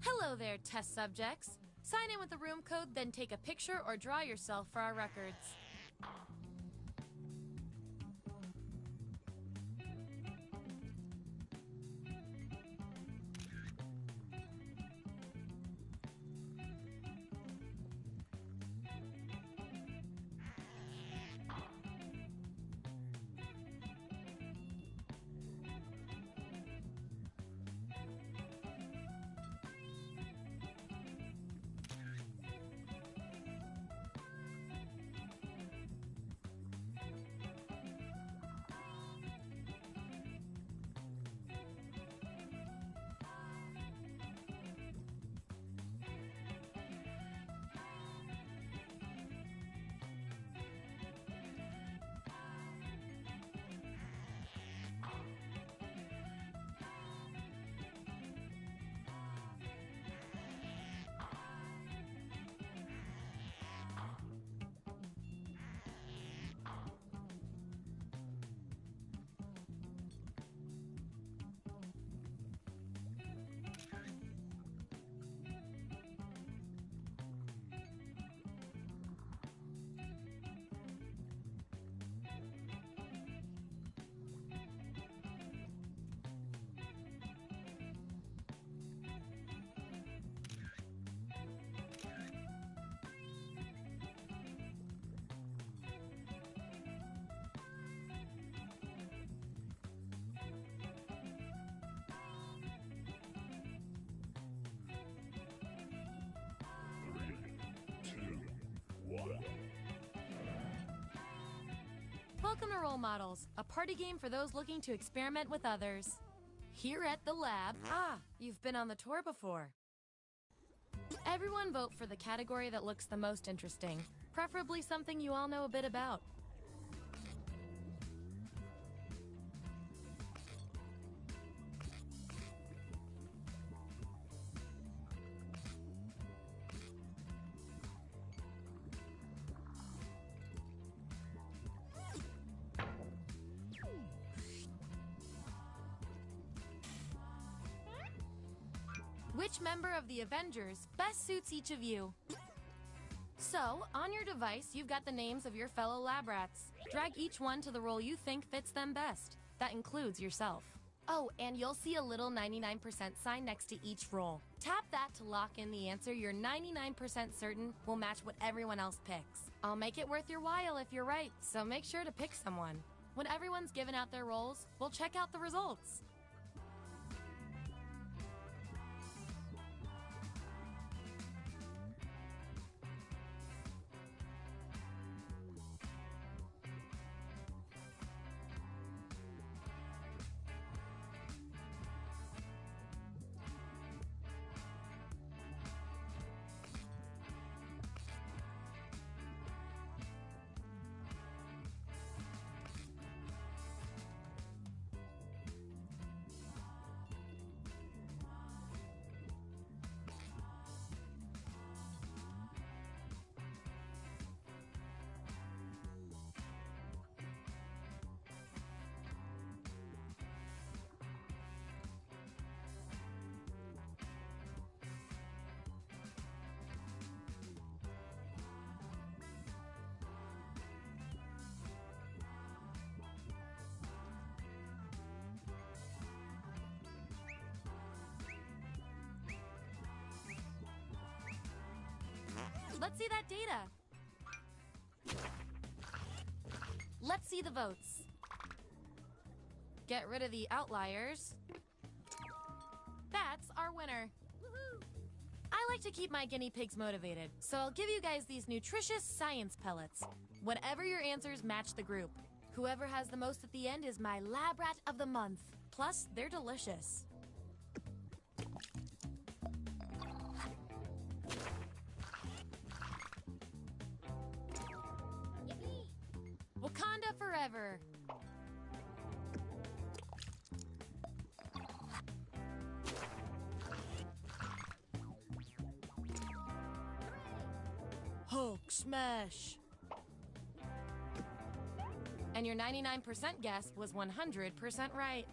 Hello there, test subjects. Sign in with the room code, then take a picture or draw yourself for our records. Welcome to Role Models, a party game for those looking to experiment with others. Here at the lab, you've been on the tour before. Everyone vote for the category that looks the most interesting, preferably something you all know a bit about. Which member of the Avengers best suits each of you? So, on your device, you've got the names of your fellow lab rats. Drag each one to the role you think fits them best. That includes yourself. Oh, and you'll see a little 99% sign next to each role. Tap that to lock in the answer you're 99% certain will match what everyone else picks. I'll make it worth your while if you're right, so make sure to pick someone. When everyone's given out their roles, we'll check out the results. Let's see that data. Let's see the votes. Get rid of the outliers. That's our winner. Woohoo! I like to keep my guinea pigs motivated, so I'll give you guys these nutritious science pellets. Whatever your answers match the group. Whoever has the most at the end is my lab rat of the month. Plus, they're delicious. Wakanda forever! Hulk smash! And your 99% guess was 100% right.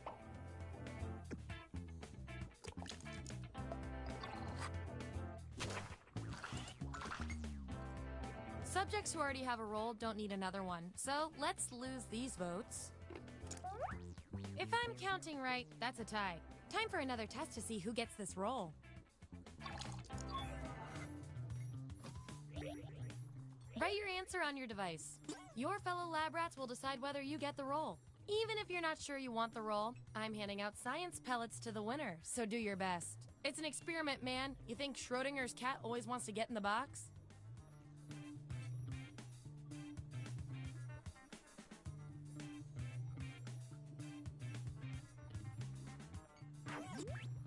Subjects who already have a role don't need another one, so let's lose these votes. If I'm counting right, that's a tie. Time for another test to see who gets this role. Write your answer on your device. Your fellow lab rats will decide whether you get the role. Even if you're not sure you want the role, I'm handing out science pellets to the winner, so do your best. It's an experiment, man. You think Schrodinger's cat always wants to get in the box?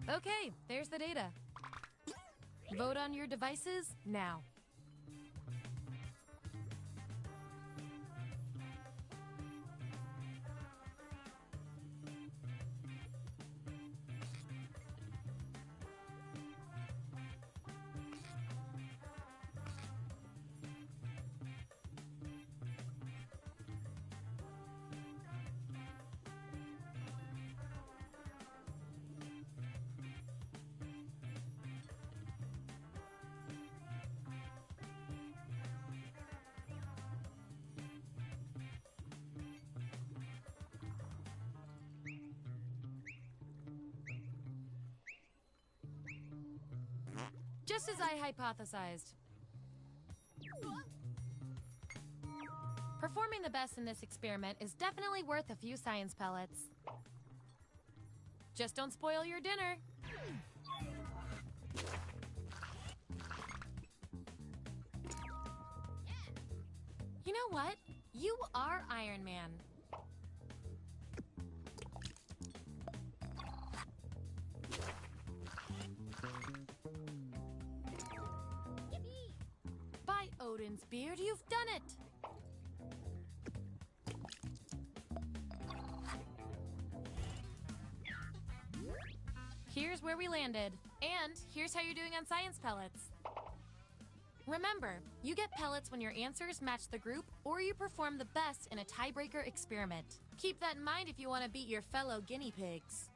Okay, there's the data. Vote on your devices now. Just as I hypothesized. Performing the best in this experiment is definitely worth a few science pellets. Just don't spoil your dinner. You know what? You are Iron Man. By Odin's beard, you've done it! Here's where we landed. And here's how you're doing on science pellets. Remember, you get pellets when your answers match the group or you perform the best in a tiebreaker experiment. Keep that in mind if you want to beat your fellow guinea pigs.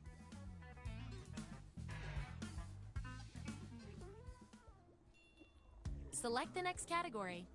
Select the next category.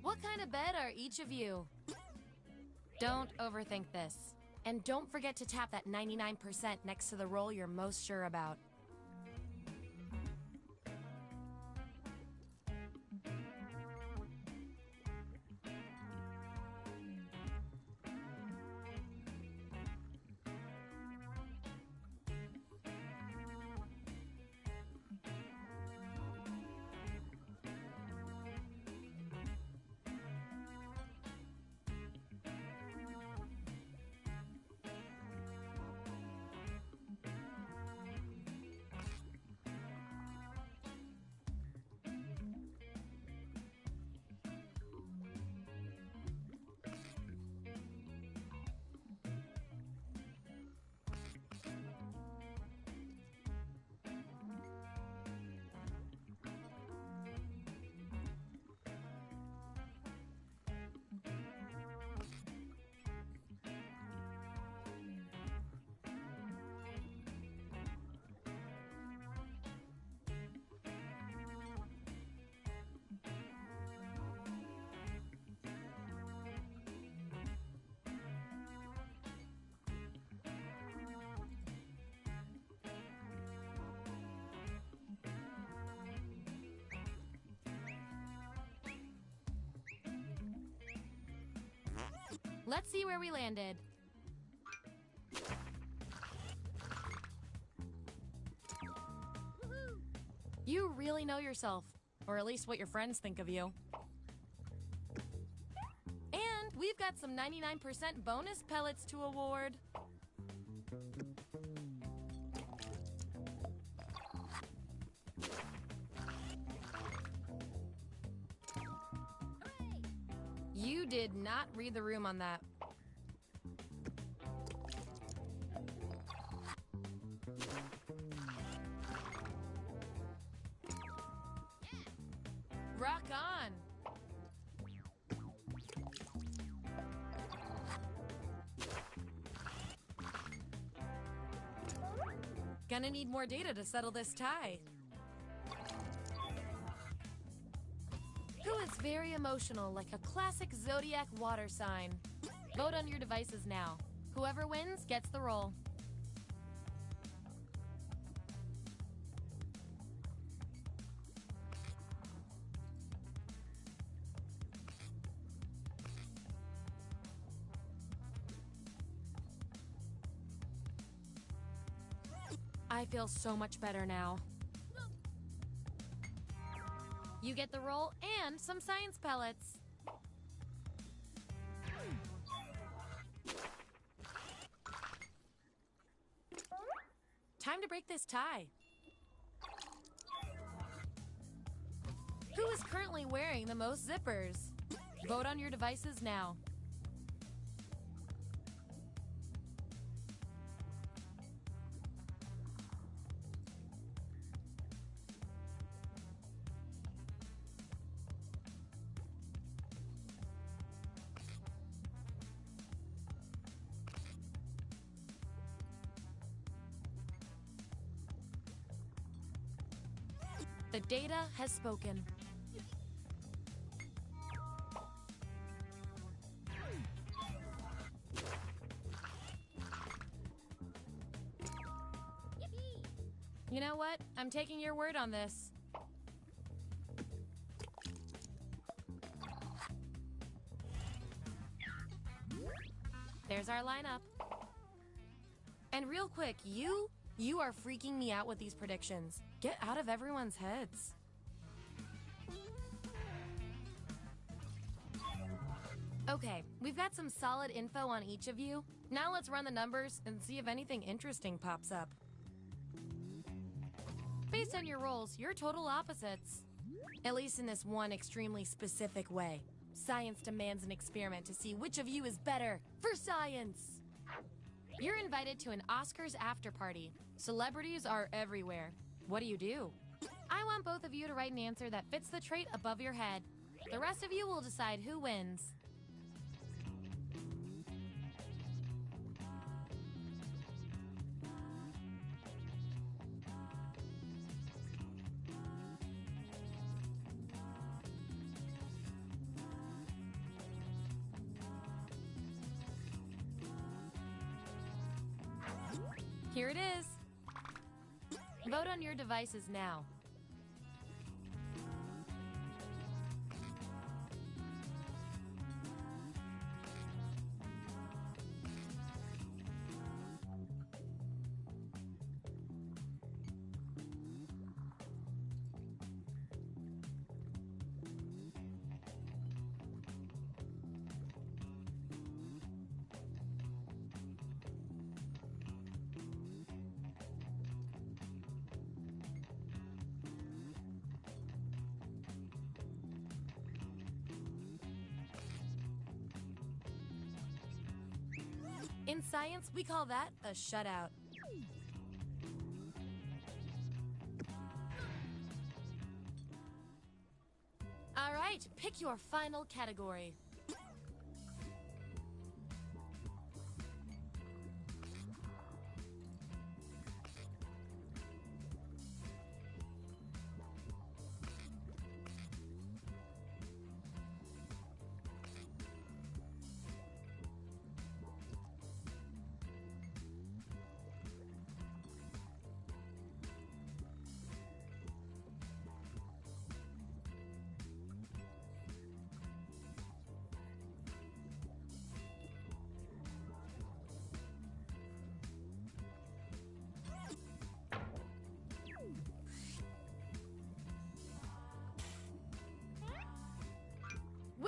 What kind of bed are each of you? Don't overthink this. And don't forget to tap that 99% next to the roll you're most sure about. Let's see where we landed. You really know yourself, or at least what your friends think of you. And we've got some 99% bonus pellets to award. You did not read the room on that. Rock on! Gonna need more data to settle this tie. Who is very emotional, like a classic zodiac water sign? Vote on your devices now. Whoever wins gets the role. I feel so much better now. You get the roll and some science pellets. Time to break this tie. Who is currently wearing the most zippers? Vote on your devices now. The data has spoken. You know what? I'm taking your word on this. There's our lineup. And real quick, you are freaking me out with these predictions. Get out of everyone's heads. Okay, we've got some solid info on each of you. Now let's run the numbers and see if anything interesting pops up. Based on your roles, you're total opposites. At least in this one extremely specific way. Science demands an experiment to see which of you is better for science. You're invited to an Oscars after party. Celebrities are everywhere. What do? I want both of you to write an answer that fits the trait above your head. The rest of you will decide who wins. Here it is. Vote on your devices now. In science, we call that a shutout. All right, pick your final category.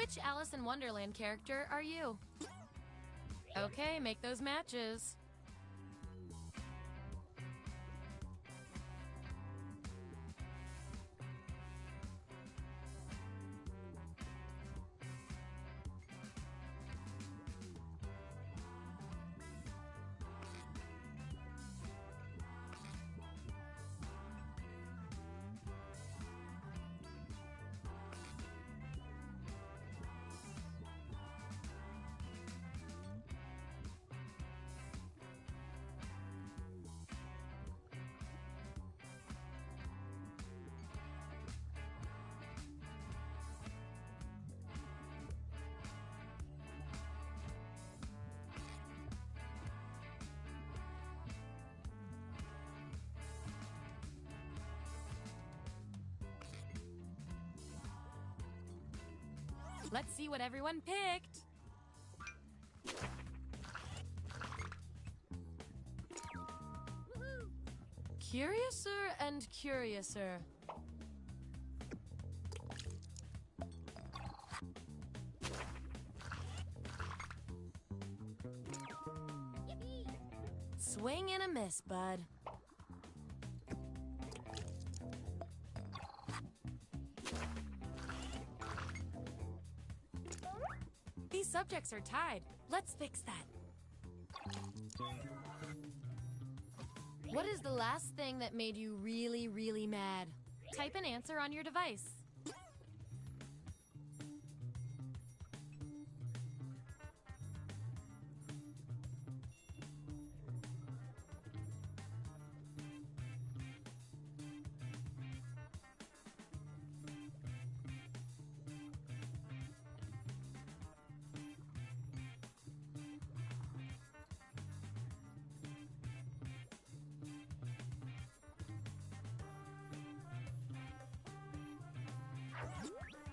Which Alice in Wonderland character are you? Okay, make those matches. Let's see what everyone picked. Curiouser and curiouser. Swing and a miss, bud. These subjects are tied. Let's fix that. What is the last thing that made you really, really mad? Type an answer on your device.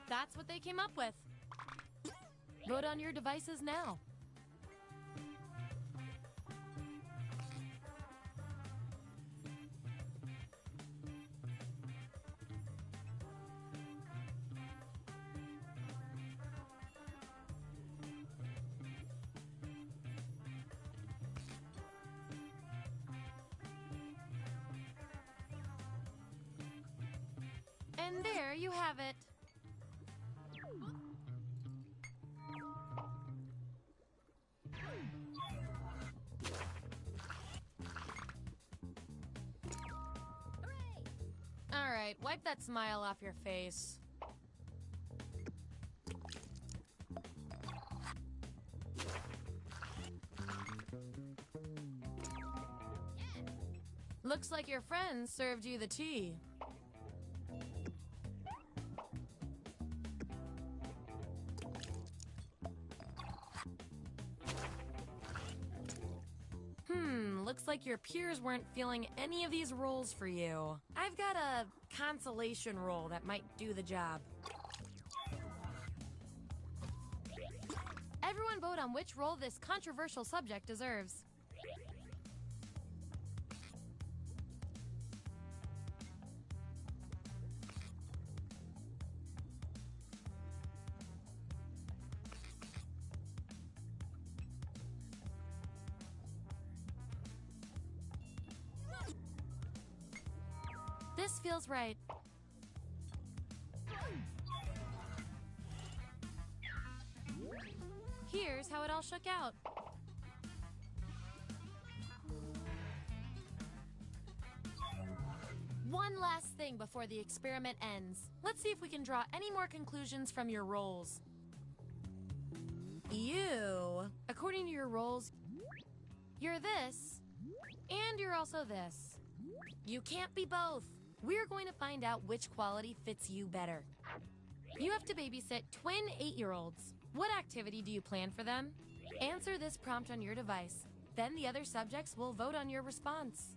That's what they came up with. Vote on your devices now. And there you have it. All right, wipe that smile off your face. Looks like your friends served you the tea. Looks like your peers weren't feeling any of these roles for you. I've got a consolation role that might do the job. Everyone vote on which role this controversial subject deserves. This feels right. Here's how it all shook out. One last thing before the experiment ends. Let's see if we can draw any more conclusions from your roles. You, according to your roles, you're this, and you're also this. You can't be both. We're going to find out which quality fits you better. You have to babysit twin 8-year-olds. What activity do you plan for them? Answer this prompt on your device. Then the other subjects will vote on your response.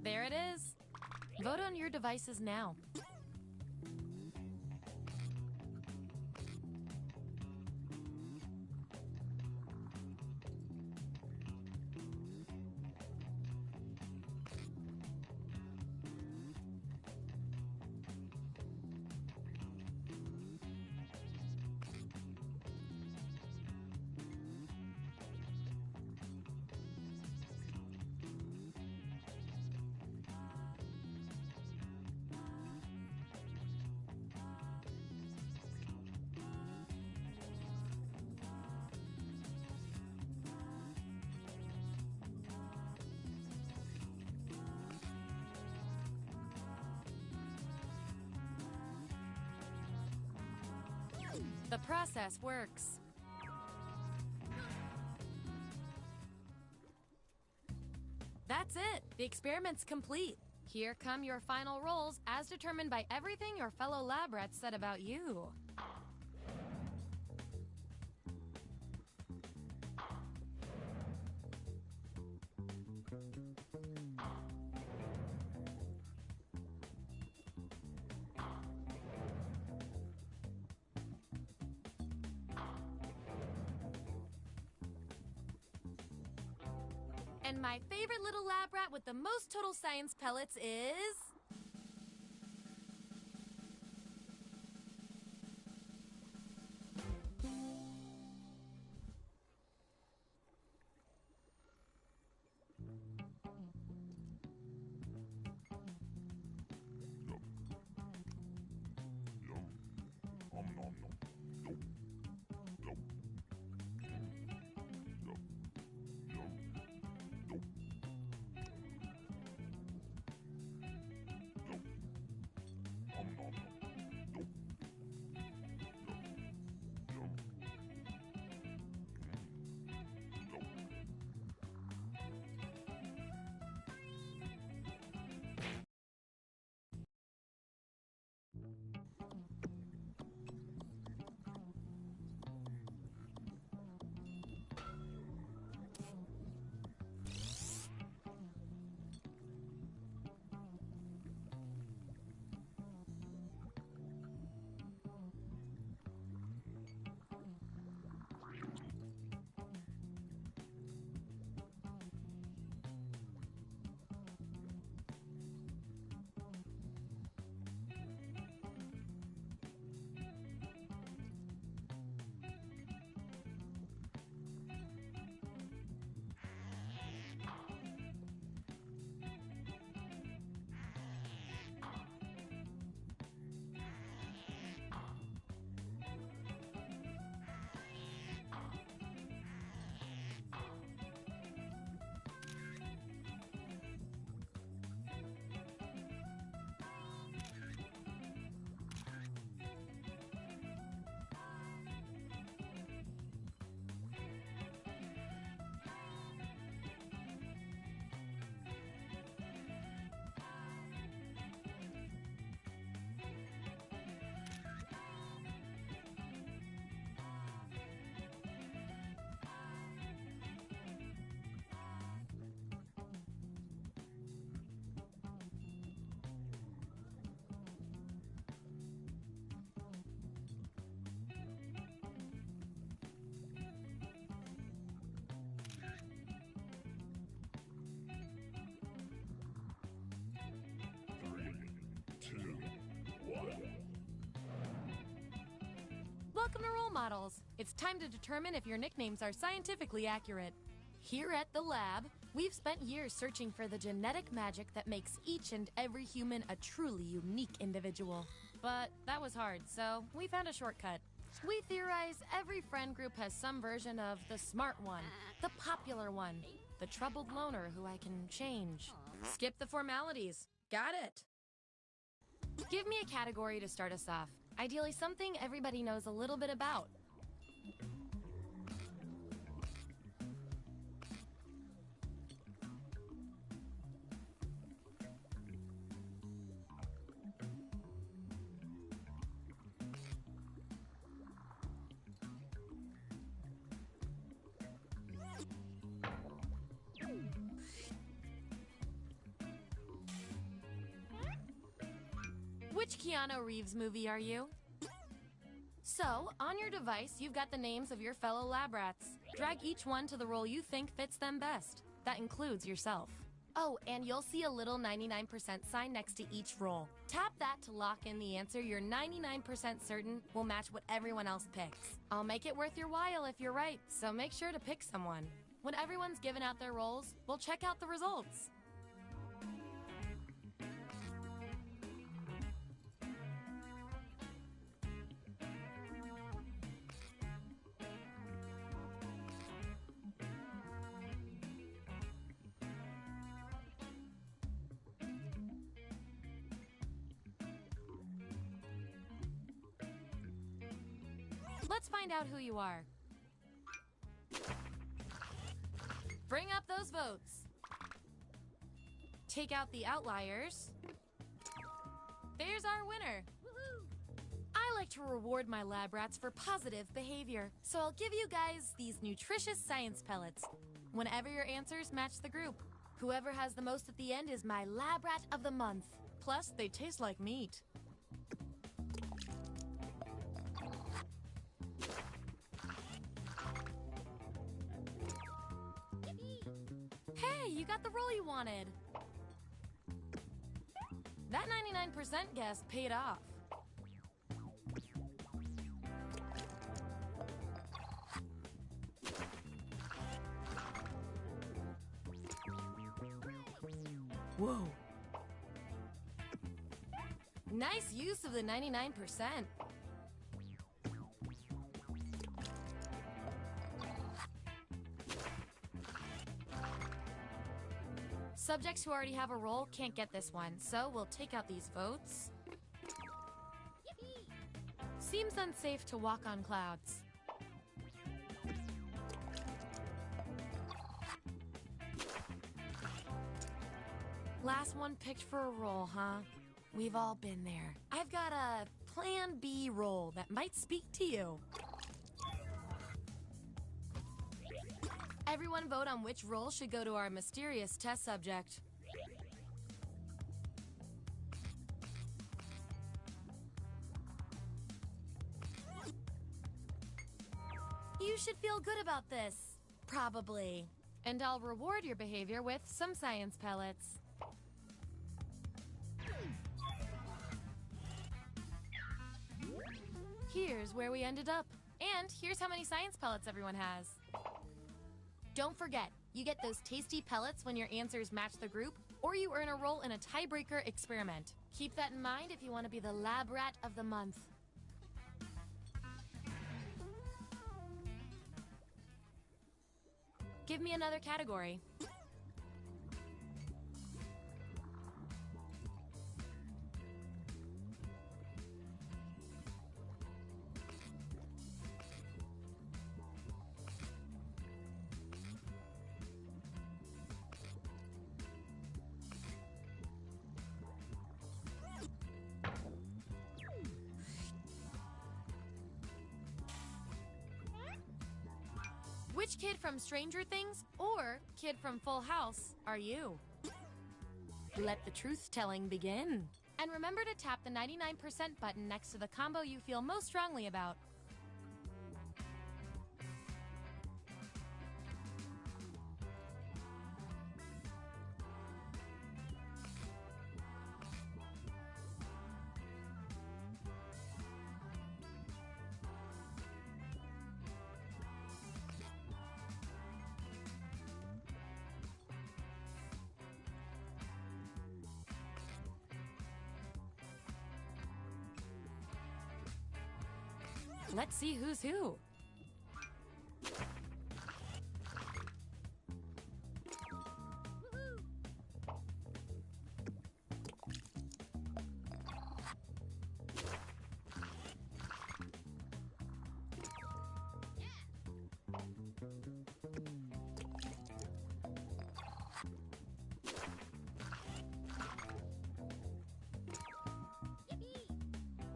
There it is. Vote on your devices now. The process works. That's it. The experiment's complete. Here come your final rolls as determined by everything your fellow lab rats said about you. And my favorite little lab rat with the most total science pellets is... Welcome to Role Models. It's time to determine if your nicknames are scientifically accurate. Here at the lab, we've spent years searching for the genetic magic that makes each and every human a truly unique individual. But that was hard, so we found a shortcut. We theorize every friend group has some version of the smart one, the popular one, the troubled loner who I can change. Skip the formalities. Got it. Give me a category to start us off. Ideally, something everybody knows a little bit about. Which Keanu Reeves movie are you? So, on your device, you've got the names of your fellow lab rats. Drag each one to the role you think fits them best. That includes yourself. Oh, and you'll see a little 99% sign next to each role. Tap that to lock in the answer you're 99% certain will match what everyone else picks. I'll make it worth your while if you're right, so make sure to pick someone. When everyone's given out their roles, we'll check out the results. Let's find out who you are. Bring up those votes. Take out the outliers. There's our winner. I like to reward my lab rats for positive behavior, so I'll give you guys these nutritious science pellets whenever your answers match the group. Whoever has the most at the end is my lab rat of the month. Plus, they taste like meat. Hey, you got the role you wanted. That 99% guess paid off. Whoa. Nice use of the 99%. Subjects who already have a role can't get this one, so we'll take out these votes. Seems unsafe to walk on clouds. Last one picked for a role, huh? We've all been there. I've got a Plan B role that might speak to you. Everyone vote on which role should go to our mysterious test subject. You should feel good about this. Probably. And I'll reward your behavior with some science pellets. Here's where we ended up. And here's how many science pellets everyone has. Don't forget, you get those tasty pellets when your answers match the group, or you earn a role in a tiebreaker experiment. Keep that in mind if you want to be the lab rat of the month. Give me another category. Which kid from Stranger Things or kid from Full House are you? Let the truth-telling begin. And remember to tap the 99% button next to the combo you feel most strongly about. Let's see who's who.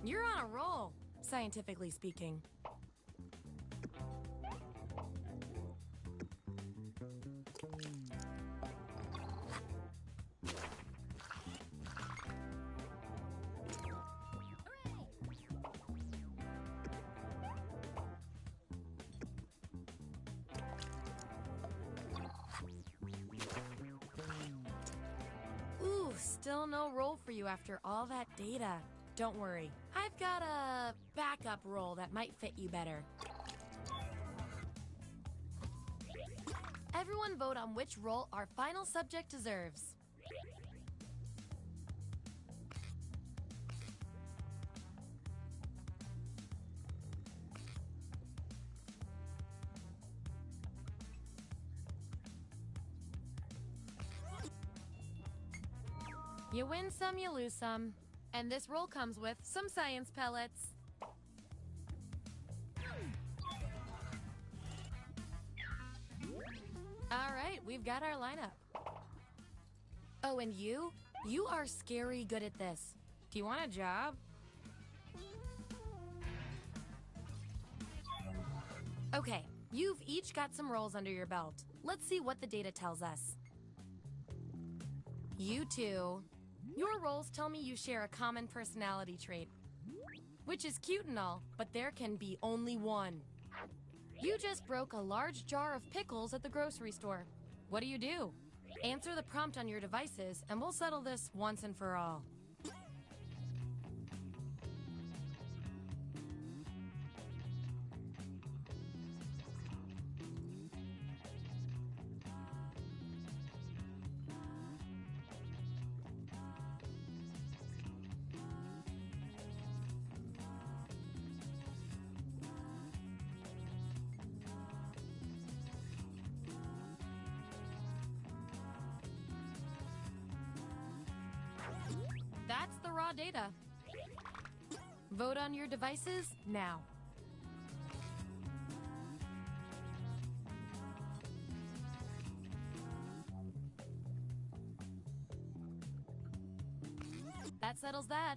You're on a roll, scientifically speaking. Still no roll for you after all that data. Don't worry, I've got a backup roll that might fit you better. Everyone vote on which role our final subject deserves. You win some, you lose some. And this roll comes with some science pellets. All right, we've got our lineup. Oh, and you? You are scary good at this. Do you want a job? Okay, you've each got some rolls under your belt. Let's see what the data tells us. You two. Your roles tell me you share a common personality trait. Which is cute and all, but there can be only one. You just broke a large jar of pickles at the grocery store. What do? Answer the prompt on your devices, and we'll settle this once and for all. That's the raw data. Vote on your devices now. That settles that.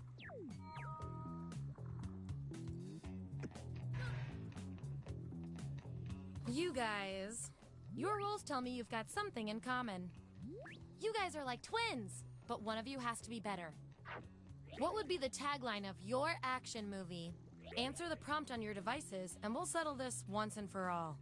You guys, your roles tell me you've got something in common. You guys are like twins, but one of you has to be better. What would be the tagline of your action movie? Answer the prompt on your devices, and we'll settle this once and for all.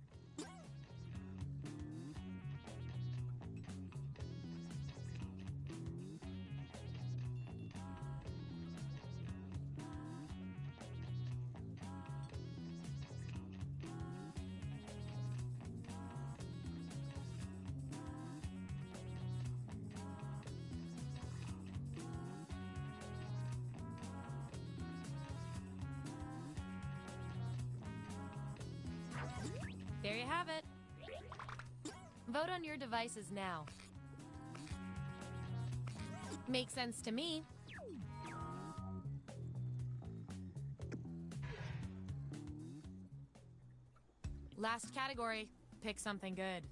There you have it. Vote on your devices now. Makes sense to me. Last category. Pick something good.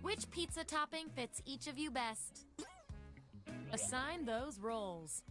Which pizza topping fits each of you best? Assign those roles.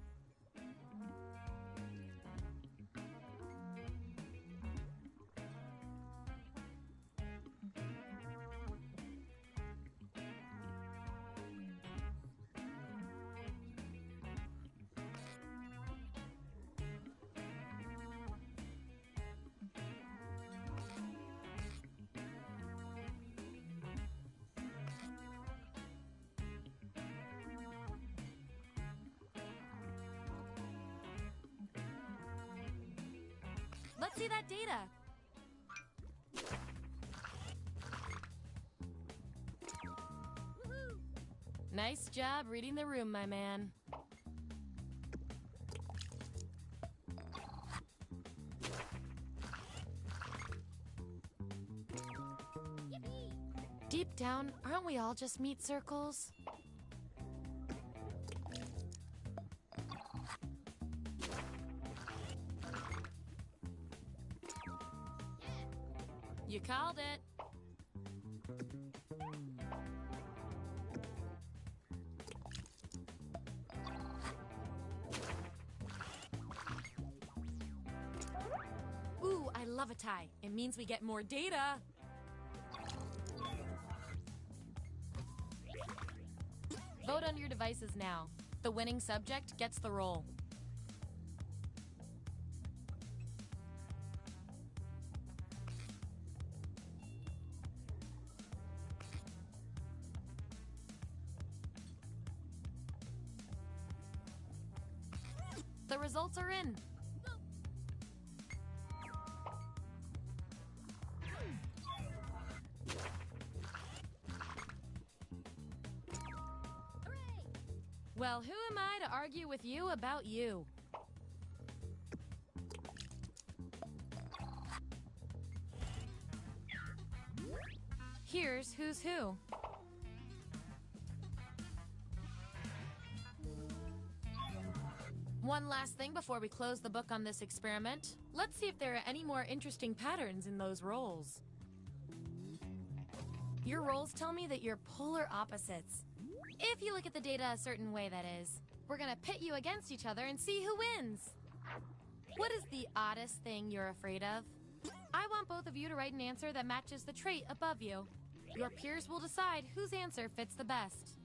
Let's see that data. Nice job reading the room, my man. Deep down, aren't we all just meat circles? You called it. Ooh, I love a tie. It means we get more data. Vote on your devices now. The winning subject gets the role. The results are in. Well, who am I to argue with you about you? Here's who's who. One last thing before we close the book on this experiment. Let's see if there are any more interesting patterns in those roles. Your roles tell me that you're polar opposites. If you look at the data a certain way, that is. We're gonna pit you against each other and see who wins. What is the oddest thing you're afraid of? I want both of you to write an answer that matches the trait above you. Your peers will decide whose answer fits the best.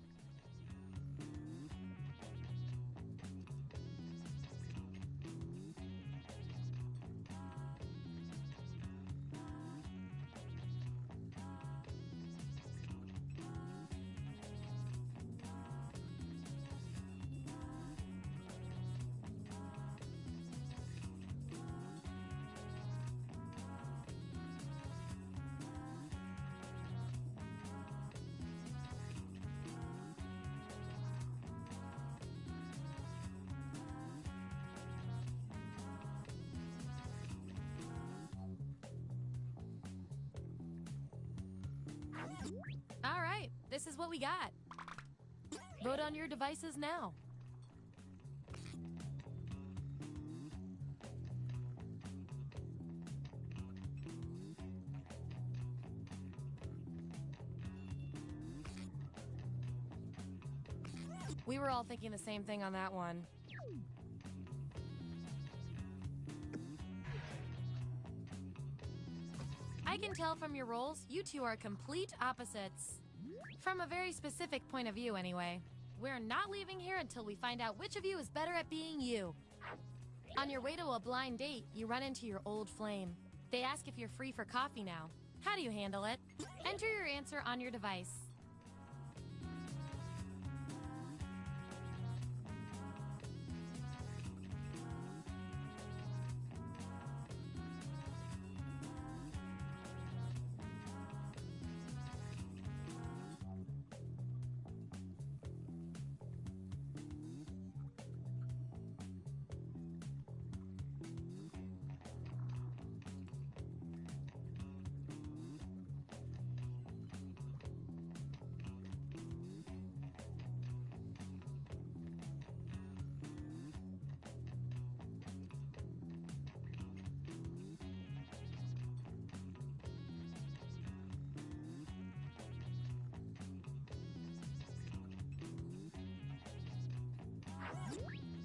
All right, this is what we got. Vote on your devices now. We were all thinking the same thing on that one. I can tell from your roles, you two are complete opposites. From a very specific point of view, anyway. We're not leaving here until we find out which of you is better at being you. On your way to a blind date, you run into your old flame. They ask if you're free for coffee now. How do you handle it? Enter your answer on your device.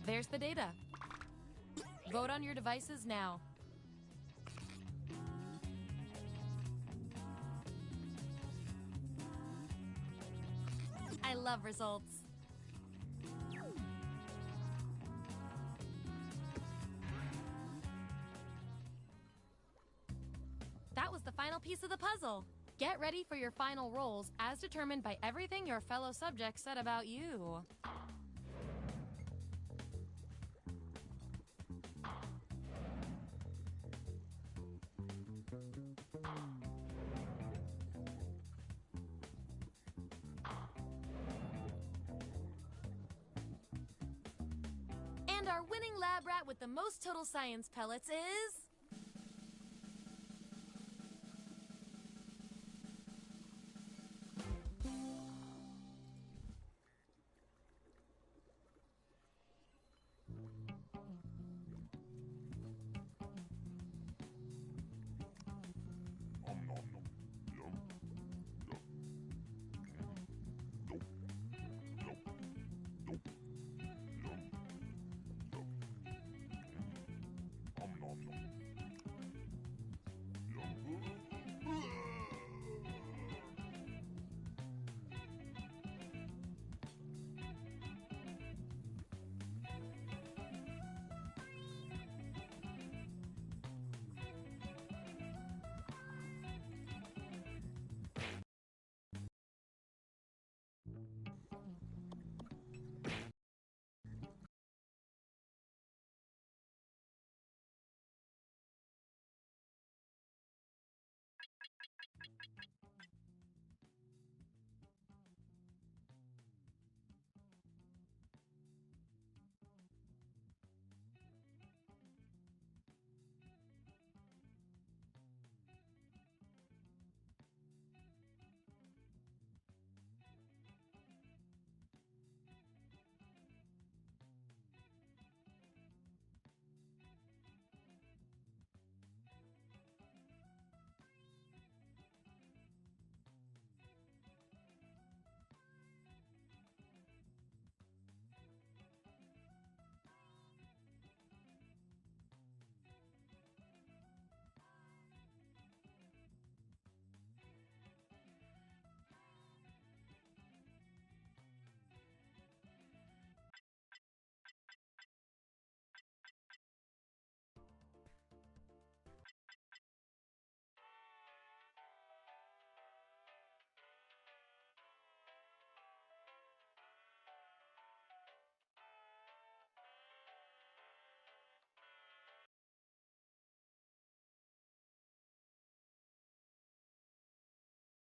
There's the data. Vote on your devices now. I love results. That was the final piece of the puzzle. Get ready for your final roles as determined by everything your fellow subjects said about you. And our winning lab rat with the most total science pellets is...